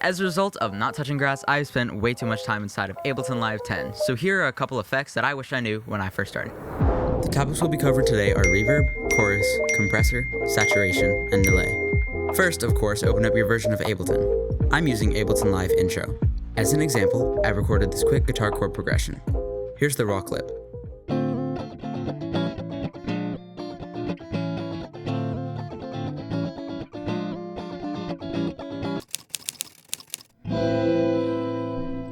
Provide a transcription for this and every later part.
As a result of not touching grass, I've spent way too much time inside of Ableton Live 10, so here are a couple effects that I wish I knew when I first started. The topics we'll be covered today are reverb, chorus, compressor, saturation, and delay. First, of course, open up your version of Ableton. I'm using Ableton Live Intro. As an example, I've recorded this quick guitar chord progression. Here's the raw clip.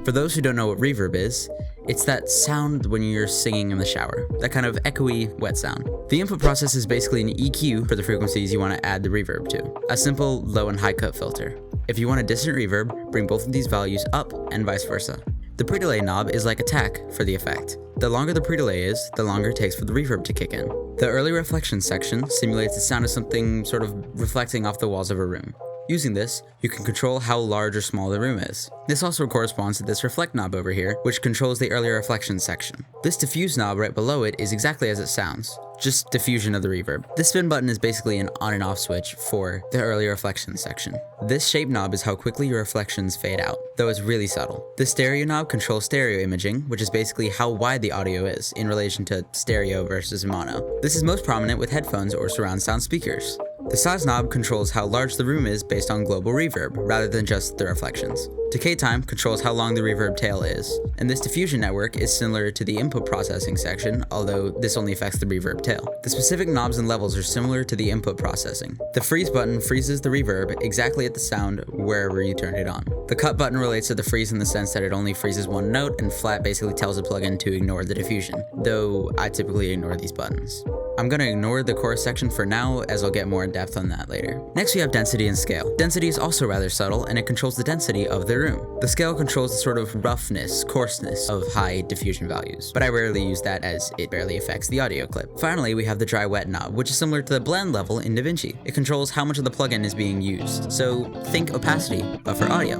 For those who don't know what reverb is, it's that sound when you're singing in the shower, that kind of echoey, wet sound. The input process is basically an EQ for the frequencies you want to add the reverb to, a simple low and high cut filter. If you want a distant reverb, bring both of these values up and vice versa. The pre-delay knob is like a tack for the effect. The longer the pre-delay is, the longer it takes for the reverb to kick in. The early reflection section simulates the sound of something sort of reflecting off the walls of a room. Using this, you can control how large or small the room is. This also corresponds to this reflect knob over here, which controls the early reflection section. This diffuse knob right below it is exactly as it sounds, just diffusion of the reverb. This spin button is basically an on and off switch for the early reflection section. This shape knob is how quickly your reflections fade out, though it's really subtle. The stereo knob controls stereo imaging, which is basically how wide the audio is in relation to stereo versus mono. This is most prominent with headphones or surround sound speakers. The size knob controls how large the room is based on global reverb, rather than just the reflections. Decay time controls how long the reverb tail is, and this diffusion network is similar to the input processing section, although this only affects the reverb tail. The specific knobs and levels are similar to the input processing. The freeze button freezes the reverb exactly at the sound wherever you turn it on. The cut button relates to the freeze in the sense that it only freezes one note, and flat basically tells the plugin to ignore the diffusion, though I typically ignore these buttons. I'm gonna ignore the chorus section for now, as I'll get more in depth on that later. Next we have density and scale. Density is also rather subtle, and it controls the density of the room. The scale controls the sort of roughness, coarseness of high diffusion values, but I rarely use that as it barely affects the audio clip. Finally, we have the dry-wet knob, which is similar to the blend level in Davinci. It controls how much of the plugin is being used, so think opacity, but for audio.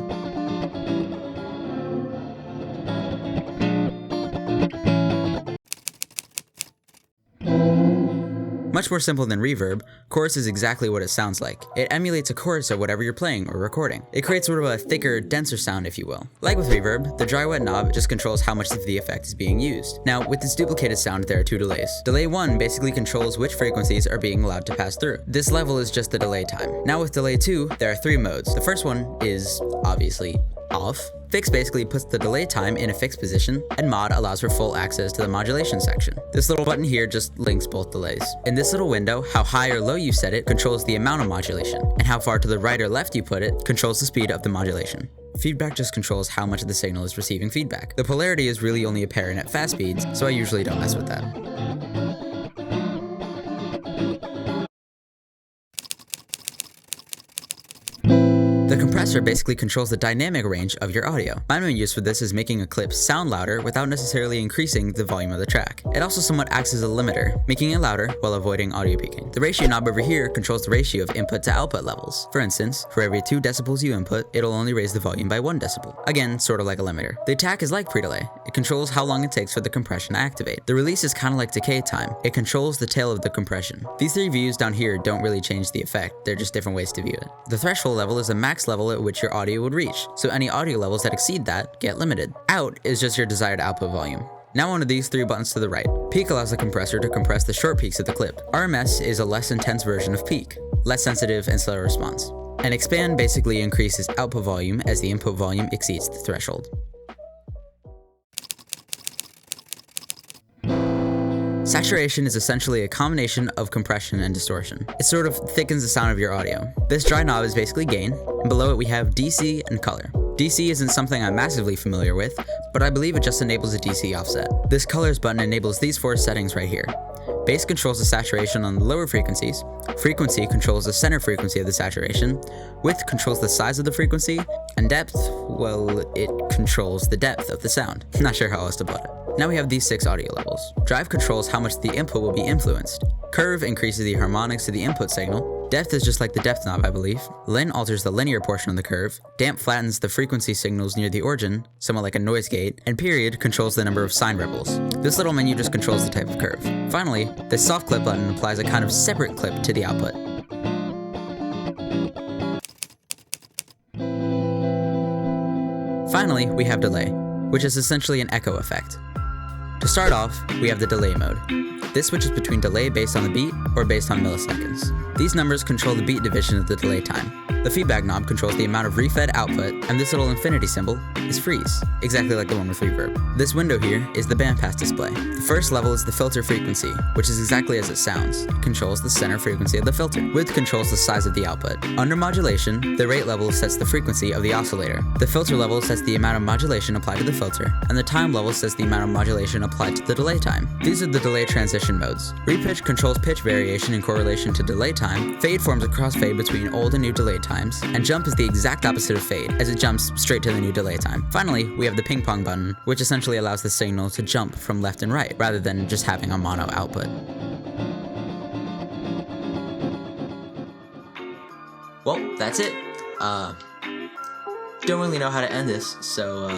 Much more simple than reverb, chorus is exactly what it sounds like. It emulates a chorus of whatever you're playing or recording. It creates sort of a thicker, denser sound, if you will. Like with reverb, the dry-wet knob just controls how much of the effect is being used. Now, with this duplicated sound, there are two delays. Delay 1 basically controls which frequencies are being allowed to pass through. This level is just the delay time. Now with delay 2, there are 3 modes. The first one is, obviously, off. Fix basically puts the delay time in a fixed position, and mod allows for full access to the modulation section. This little button here just links both delays. In this little window, how high or low you set it controls the amount of modulation, and how far to the right or left you put it controls the speed of the modulation. Feedback just controls how much of the signal is receiving feedback. The polarity is really only apparent at fast speeds, so I usually don't mess with that. The compressor basically controls the dynamic range of your audio. My main use for this is making a clip sound louder without necessarily increasing the volume of the track. It also somewhat acts as a limiter, making it louder while avoiding audio peaking. The ratio knob over here controls the ratio of input to output levels. For instance, for every 2 decibels you input, it'll only raise the volume by 1 decibel. Again, sort of like a limiter. The attack is like pre-delay. It controls how long it takes for the compression to activate. The release is kind of like decay time. It controls the tail of the compression. These 3 views down here don't really change the effect. They're just different ways to view it. The threshold level is a max level at which your audio would reach, so any audio levels that exceed that get limited. Out is just your desired output volume. Now onto these 3 buttons to the right. Peak allows the compressor to compress the short peaks of the clip. RMS is a less intense version of peak, less sensitive and slower response. And expand basically increases output volume as the input volume exceeds the threshold. Saturation is essentially a combination of compression and distortion. It sort of thickens the sound of your audio. This dry knob is basically gain, and below it we have DC and color. DC isn't something I'm massively familiar with, but I believe it just enables a DC offset. This colors button enables these 4 settings right here. Bass controls the saturation on the lower frequencies, frequency controls the center frequency of the saturation, width controls the size of the frequency, and depth, well, it controls the depth of the sound. Not sure how else to put it. Now we have these 6 audio levels. Drive controls how much the input will be influenced. Curve increases the harmonics to the input signal. Depth is just like the depth knob, I believe. Lin alters the linear portion of the curve. Damp flattens the frequency signals near the origin, somewhat like a noise gate. And period controls the number of sine ripples. This little menu just controls the type of curve. Finally, this soft clip button applies a kind of separate clip to the output. Finally, we have delay, which is essentially an echo effect. To start off, we have the delay mode. This switches between delay based on the beat or based on milliseconds. These numbers control the beat division of the delay time. The feedback knob controls the amount of refed output, and this little infinity symbol is freeze, exactly like the one with reverb. This window here is the bandpass display. The first level is the filter frequency, which is exactly as it sounds. It controls the center frequency of the filter. Width controls the size of the output. Under modulation, the rate level sets the frequency of the oscillator. The filter level sets the amount of modulation applied to the filter, and the time level sets the amount of modulation applied to the delay time. These are the delay transition modes. Repitch controls pitch variation in correlation to delay time. Fade forms a crossfade between old and new delay times, and jump is the exact opposite of fade, as it jumps straight to the new delay time. Finally, we have the ping pong button, which essentially allows the signal to jump from left and right, rather than just having a mono output. Well, that's it. Don't really know how to end this, so